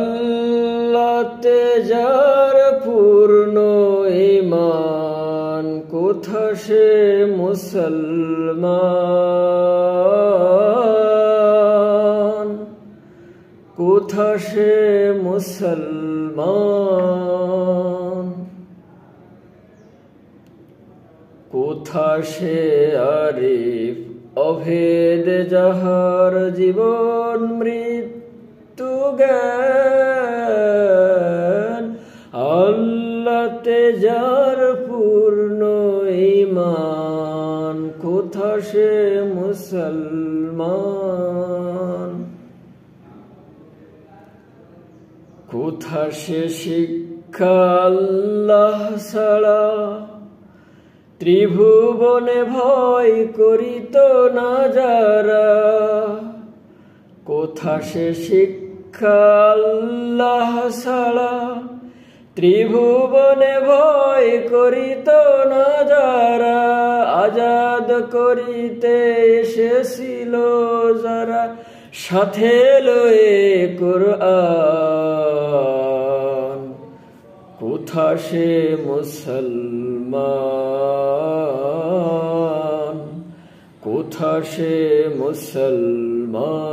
আল্লাহতে যার পূর্ণ ঈমান, কোথা সে মুসলমান, কোথা সে মুসলমান, কোথা সে আরিফ অভেদ যাহার জীবন মৃত্যু জ্ঞান। আল্লাহতে যার পূর্ণ ঈমান, কোথা সে মুসলমান, কোথা সে শিক্ষা আল্লাহ ছাড়া ত্রিভুবনে ভয় করিত না যারা। কোথা সে শিক্ষা আল্লাহ ছাড়া ত্রিভুবনে ভয় করিত না যারা। আজাদ করিতে এসেছিল যারা, সাথে লয়ে কোরআন। কোথা সে মুসলমান, কোথা সে মুসলমান।